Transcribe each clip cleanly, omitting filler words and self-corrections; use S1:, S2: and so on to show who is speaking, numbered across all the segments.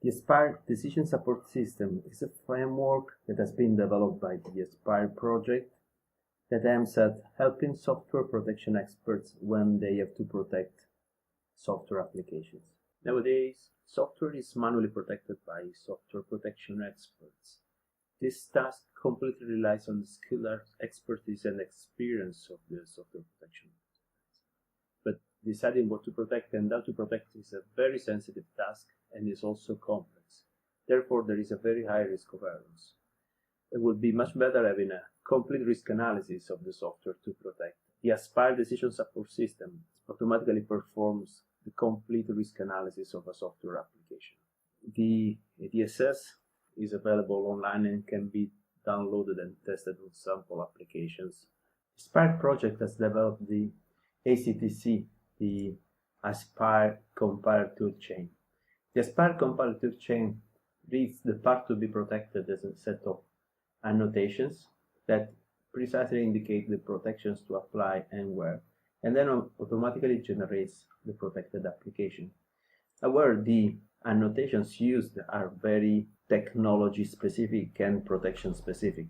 S1: The ASPIRE Decision Support System is a framework that has been developed by the ASPIRE project that aims at helping software protection experts when they have to protect software applications. Nowadays, software is manually protected by software protection experts. This task completely relies on the skill, expertise, and experience of the software protection. But deciding what to protect and how to protect is a very sensitive task and is also complex. Therefore, there is a very high risk of errors. It would be much better having a complete risk analysis of the software to protect. The ASPIRE Decision Support System automatically performs the complete risk analysis of a software application. The ADSS is available online and can be downloaded and tested on sample applications. The ASPIRE project has developed the ACTC, the ASPIRE Compilation Tool Chain. The ASPIRE Compilation Tool Chain reads the part to be protected as a set of annotations that precisely indicate the protections to apply and where, and then automatically generates the protected application. However, the annotations used are very technology specific and protection specific.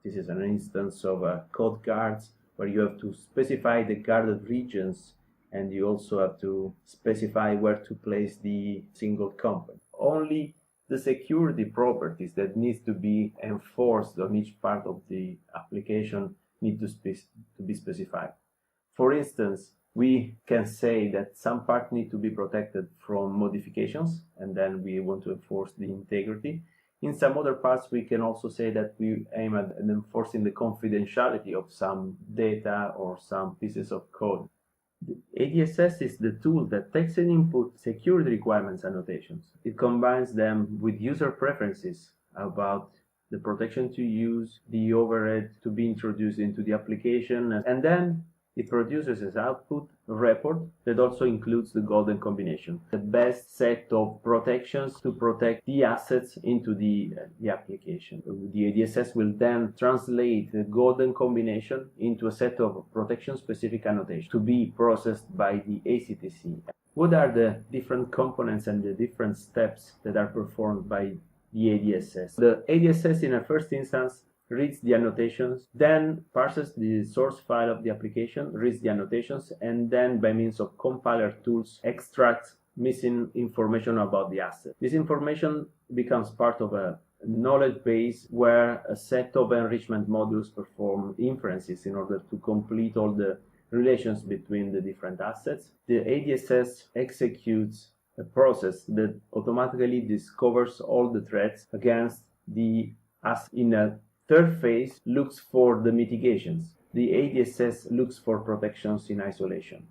S1: This is an instance of code guards where you have to specify the guarded regions and you also have to specify where to place the single component. Only the security properties that need to be enforced on each part of the application need to be specified. For instance, we can say that some parts need to be protected from modifications, and then we want to enforce the integrity. In some other parts, we can also say that we aim at enforcing the confidentiality of some data or some pieces of code. The ADSS is the tool that takes and input security requirements annotations. It combines them with user preferences about the protection to use, the overhead to be introduced into the application, and then it produces as output a report that also includes the golden combination, the best set of protections to protect the assets into the application. The ADSS will then translate the golden combination into a set of protection-specific annotations to be processed by the ACTC. What are the different components and the different steps that are performed by the ADSS? The ADSS, in a first instance, reads the annotations, then parses the source file of the application, reads the annotations, and then by means of compiler tools extracts missing information about the asset. This information becomes part of a knowledge base where a set of enrichment modules perform inferences in order to complete all the relations between the different assets. The ADSS executes a process that automatically discovers all the threats against the asset. In a third phase, looks for the mitigations. The ADSS looks for protections in isolation.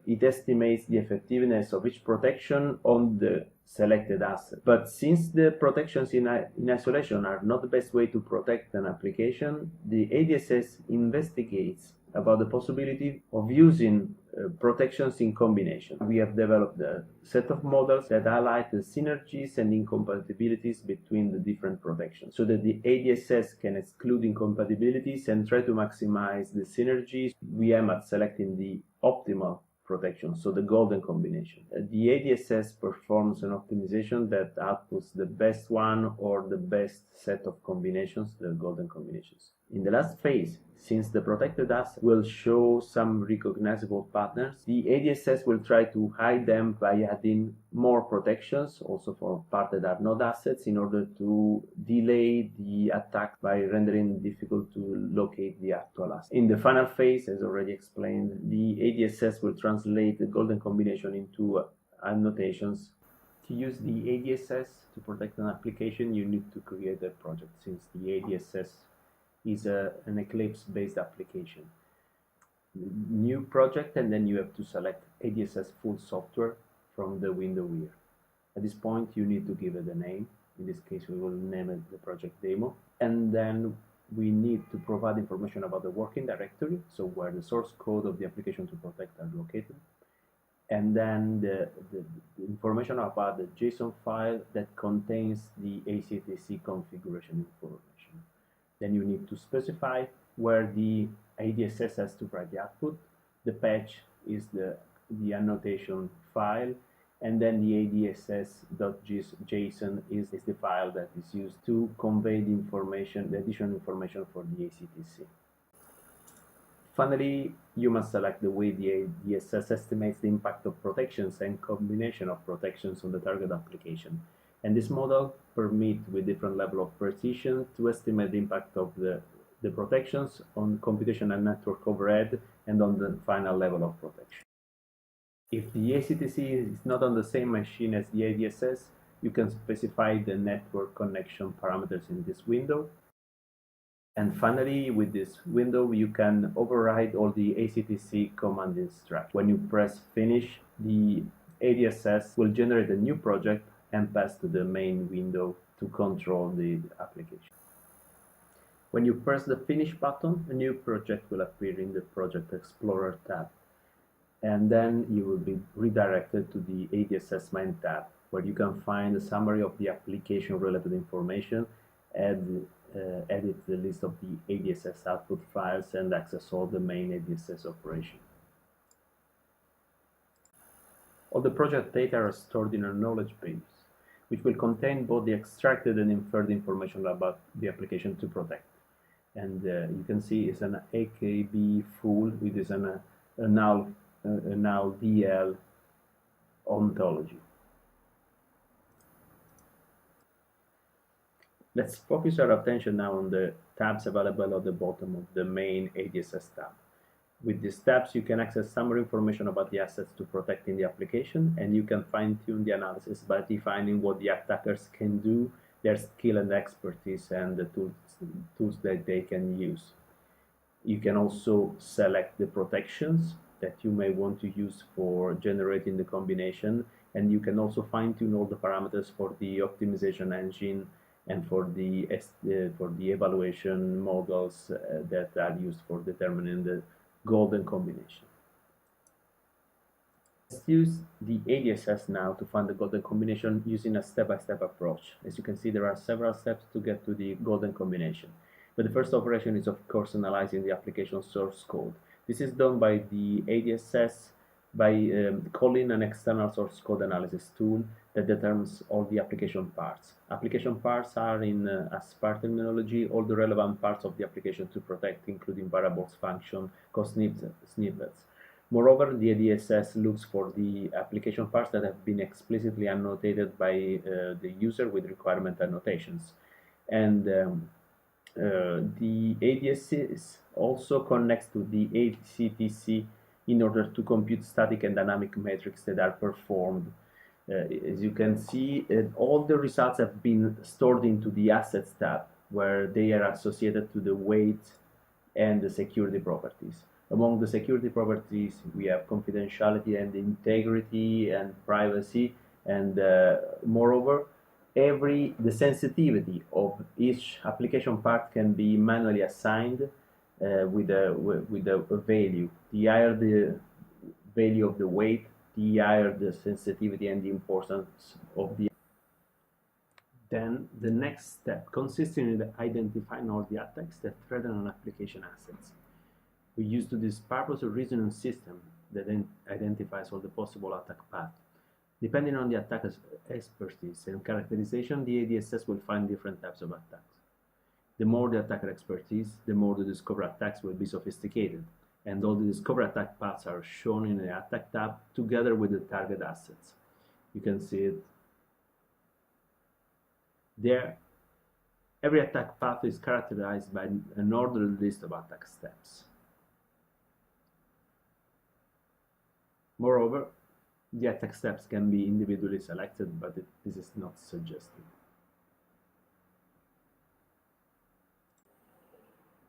S1: It estimates the effectiveness of each protection on the selected asset. But since the protections in isolation are not the best way to protect an application, the ADSS investigates about the possibility of using protections in combination. We have developed a set of models that highlight the synergies and incompatibilities between the different protections so that the ADSS can exclude incompatibilities and try to maximize the synergies. We aim at selecting the optimal protection, so the golden combination. The ADSS performs an optimization that outputs the best one or the best set of combinations, the golden combinations. In the last phase, since the protected asset will show some recognizable patterns, the ADSS will try to hide them by adding more protections, also for parts that are not assets, in order to delay the attack by rendering it difficult to locate the actual asset. In the final phase, as already explained, the ADSS will translate the golden combination into annotations. To use the ADSS to protect an application, you need to create a project, since the ADSS is an Eclipse-based application. New project, and then you have to select ADSS full software from the window here. At this point, you need to give it a name. In this case, we will name it the project demo. And then we need to provide information about the working directory, so where the source code of the application to protect are located. And then the information about the JSON file that contains the ACTC configuration information. Then you need to specify where the ADSS has to write the output. The patch is the annotation file, and then the adss.json is the file that is used to convey the information, the additional information for the ACTC. Finally, you must select the way the ADSS estimates the impact of protections and combination of protections on the target application. And this model permits, with different level of precision, to estimate the impact of the protections on computation and network overhead and on the final level of protection. If the ACTC is not on the same machine as the ADSS, you can specify the network connection parameters in this window. And finally, with this window, you can override all the ACTC command instructions. When you press finish, the ADSS will generate a new project and pass to the main window to control the application. When you press the finish button, a new project will appear in the Project Explorer tab. And then you will be redirected to the ADSS main tab, where you can find a summary of the application related information, edit the list of the ADSS output files, and access all the main ADSS operation. All the project data are stored in a knowledge base, which will contain both the extracted and inferred information about the application to protect. And you can see it's an AKB full, which is a null DL ontology. Let's focus our attention now on the tabs available at the bottom of the main ADSS tab. With these tabs, you can access summary information about the assets to protect in the application, and you can fine-tune the analysis by defining what the attackers can do, their skill and expertise, and the tools that they can use. You can also select the protections that you may want to use for generating the combination, and you can also fine-tune all the parameters for the optimization engine and for the evaluation models that are used for determining the golden combination. Let's use the ADSS now to find the golden combination using a step-by-step approach. As you can see, there are several steps to get to the golden combination. But the first operation is, of course, analyzing the application source code. This is done by the ADSS by calling an external source code analysis tool that determines all the application parts. Application parts are, in ASPIRE terminology, all the relevant parts of the application to protect, including variables, function, code snippets. Moreover, the ADSS looks for the application parts that have been explicitly annotated by the user with requirement annotations. And the ADSS also connects to the ACTC in order to compute static and dynamic metrics that are performed. As you can see, all the results have been stored into the Assets tab, where they are associated to the weight and the security properties. Among the security properties, we have confidentiality and integrity and privacy, and moreover, the sensitivity of each application part can be manually assigned with a value. The higher the value of the weight, the higher the sensitivity and the importance of the. Then the next step consists in identifying all the attacks that threaten an application assets. We use to this purpose a reasoning system that identifies all the possible attack paths. Depending on the attacker's expertise and characterization, the ADSS will find different types of attacks. The more the attacker expertise, the more the discover attacks will be sophisticated, and all the discover attack paths are shown in the attack tab together with the target assets. You can see it there. Every attack path is characterized by an ordered list of attack steps. Moreover, the attack steps can be individually selected, but this is not suggested.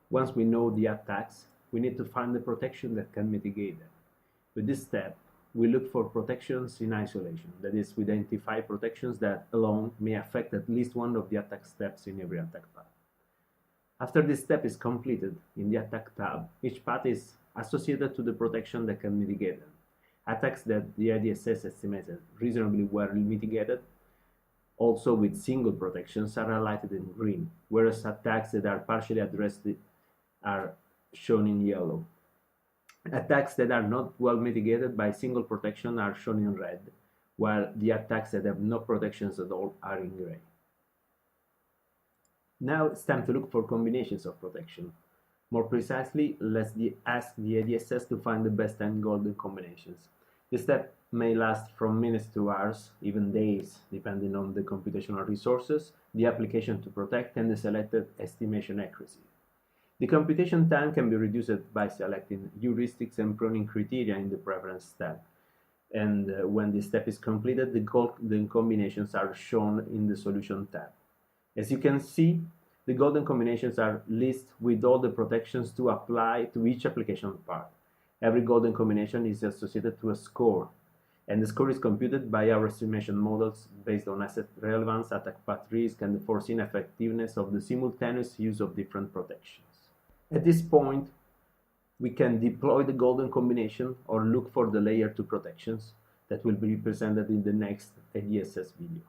S1: Once we know the attacks, we need to find the protection that can mitigate them. With this step, we look for protections in isolation. That is, we identify protections that alone may affect at least one of the attack steps in every attack path. After this step is completed, in the attack tab, each path is associated to the protection that can mitigate them. Attacks that the ADSS estimated reasonably well mitigated, also with single protections, are highlighted in green, whereas attacks that are partially addressed are shown in yellow. Attacks that are not well mitigated by single protection are shown in red, while the attacks that have no protections at all are in gray. Now it's time to look for combinations of protection. More precisely, let's ask the ADSS to find the best 10 golden combinations. This step may last from minutes to hours, even days, depending on the computational resources, the application to protect, and the selected estimation accuracy. The computation time can be reduced by selecting heuristics and pruning criteria in the preference tab. And when this step is completed, the golden combinations are shown in the solution tab. As you can see, the golden combinations are listed with all the protections to apply to each application part. Every golden combination is associated to a score, and the score is computed by our estimation models based on asset relevance, attack path risk, and the foreseen effectiveness of the simultaneous use of different protections. At this point, we can deploy the golden combination or look for the layer 2 protections that will be presented in the next ADSS video.